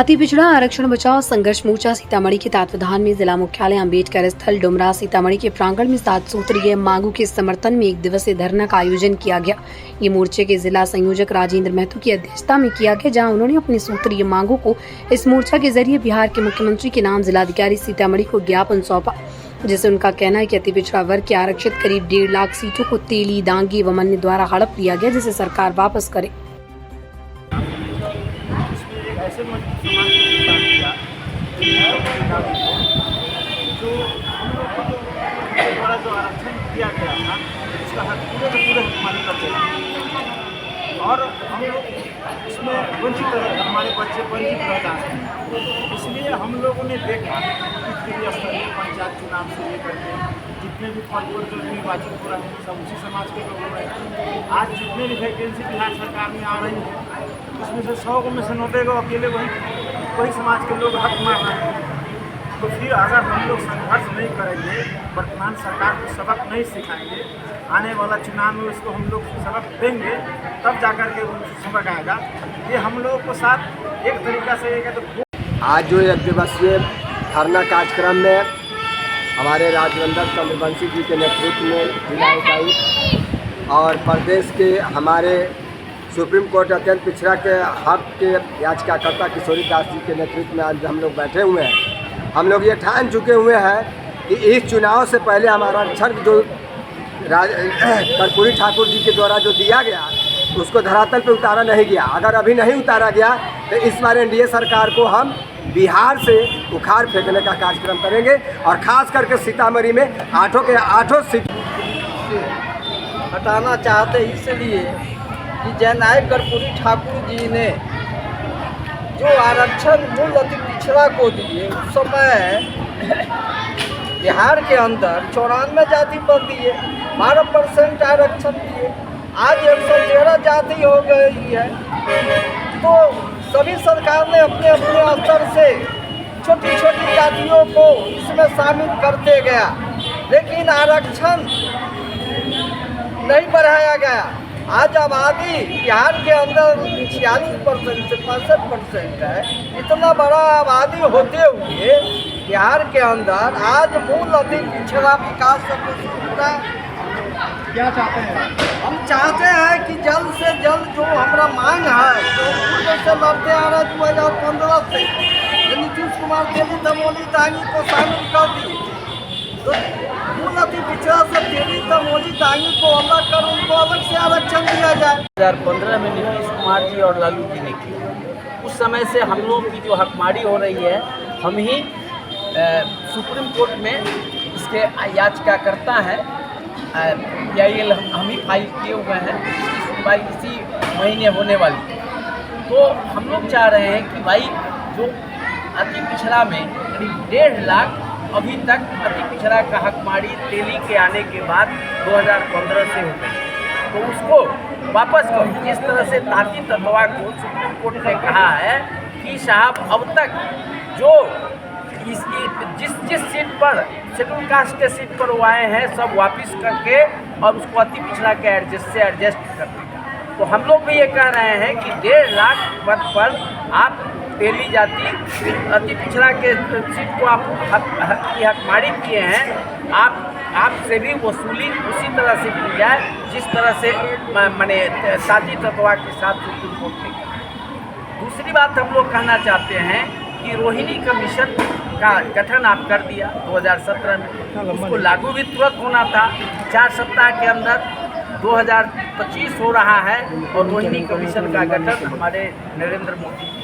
अति पिछड़ा आरक्षण बचाओ संघर्ष मोर्चा सीतामढ़ी के तत्वावधान में जिला मुख्यालय अम्बेडकर स्थल डुमरा सीतामढ़ी के प्रांगण में 7 सूत्रीय मांगों के समर्थन में 1 दिवसीय धरना का आयोजन किया गया। ये मोर्चे के जिला संयोजक राजेंद्र महतो की अध्यक्षता में किया गया, जहां उन्होंने अपनी सूत्रीय मांगों को इस मोर्चा के जरिए बिहार के मुख्यमंत्री के नाम जिलाधिकारी सीतामढ़ी को ज्ञापन सौंपा, जिसे उनका कहना है कि अति पिछड़ा वर्ग के आरक्षित करीब 1.5 लाख सीटों को तेली, दांगी व अन्य द्वारा हड़प लिया गया, जिसे सरकार वापस करे। ऐसे समाज को किया जो हम लोग को द्वारा जो आरक्षण किया गया था उसका हक पूरे हमारे पर चला और हम लोग इसमें वंचित हमारे बच्चे वंचित रह जाते हैं। इसलिए हम लोगों ने देखा कि स्तरीय पंचायत चुनाव से लेकर के जितने भी पद पर जो निर्वाचित हो रहे हैं सब उसी समाज के लोग हो रहे हैं। आज जितने भी वैकेंसी बिहार सरकार में आ रही है उसमें से 100 में से 90 को अकेले वही समाज के लोग हक मार रहे हैं। तो फिर अगर हम लोग संघर्ष नहीं करेंगे, वर्तमान सरकार को सबक नहीं सिखाएंगे, आने वाला चुनाव में उसको हम लोग सबक देंगे, तब जाकर के सबक आएगा। ये हम लोगों को साथ एक तरीका से एक तो आज जो 1 दिवसीय धरना कार्यक्रम में हमारे राजवंदर चंद्रवंशी जी के नेतृत्व में जिला इकाई और प्रदेश के हमारे सुप्रीम कोर्ट अत्यंत पिछड़ा के हक के याचिकाकर्ता किशोरी दास जी के नेतृत्व में आज हम लोग बैठे हुए हैं। हम लोग ये ठान चुके हुए हैं कि इस चुनाव से पहले हमारा आरक्षण जो कर्पूरी ठाकुर जी के द्वारा जो दिया गया उसको धरातल पे उतारा नहीं गया। अगर अभी नहीं उतारा गया तो इस बार एनडीए सरकार को हम बिहार से उखाड़ फेंकने का कार्यक्रम करेंगे और ख़ास करके सीतामढ़ी में 8 सीट हटाना चाहते इसलिए कि जननायक कर्पूरी ठाकुर जी ने जो आरक्षण मूल अति पिछड़ा को दिए उस समय बिहार के अंदर 94 जाति पर दिए, 12% आरक्षण दिए। आज 113 जाति हो गई है। तो सभी सरकार ने अपने अपने स्तर से छोटी छोटी जातियों को इसमें शामिल करते गया, लेकिन आरक्षण नहीं बढ़ाया गया। आज आबादी बिहार के अंदर 46% से 65% है। इतना बड़ा आबादी होते हुए बिहार के अंदर आज मूल अति पिछड़ा विकास पूरा क्या चाहते हैं? हम चाहते हैं कि जल्द से जल्द जो हमारा मांग है जो पूर्व से लड़ते आ रहे 2015 से नीतीश कुमार तेली तमोली दांगी को शामिल कर दी, तो मूल अति पिछड़ा से तेली तमोली दांगी को अलग कर उनको अलग से आरक्षण दिया जाए। 2015 में नीतीश कुमार जी और लालू जी ने किया। उस समय से हम लोग की जो हकमारी हो रही है, हम ही सुप्रीम कोर्ट में इसके याचिकाकर्ता हैं, PIL हम ही फाइल किए हुए हैं। इसकी सुनवाई इसी महीने होने वाली है। तो हम लोग चाह रहे हैं कि भाई जो अति पिछड़ा में करीब 1.5 लाख अभी तक अति पिछड़ा का हकमारी तेली के आने के बाद 2015 से हो गई, तो उसको वापस करो। जिस तरह से ताती तत्वा को सुप्रीम कोर्ट ने कहा है कि साहब अब तक जो जिस सीट पर शेड्यूल कास्ट के सीट पर वो आए हैं सब वापस करके और उसको अति पिछड़ा के एडजस्ट कर देगा। तो हम लोग भी ये कह रहे हैं कि 1.5 लाख पद पर आप तेली जाति अति पिछड़ा के सीट को आप हकमारी किए हैं, आपसे भी वसूली उसी तरह से की जाए जिस तरह से माने ताती तत्वा के साथ सुप्रीम कोर्ट ने किया। दूसरी बात हम लोग कहना चाहते हैं कि रोहिणी कमीशन का गठन आप कर दिया 2017 में, उसको लागू भी तुरंत होना था। 4 सप्ताह के अंदर 2025 हो रहा है और रोहिणी कमीशन का गठन हमारे नरेंद्र मोदी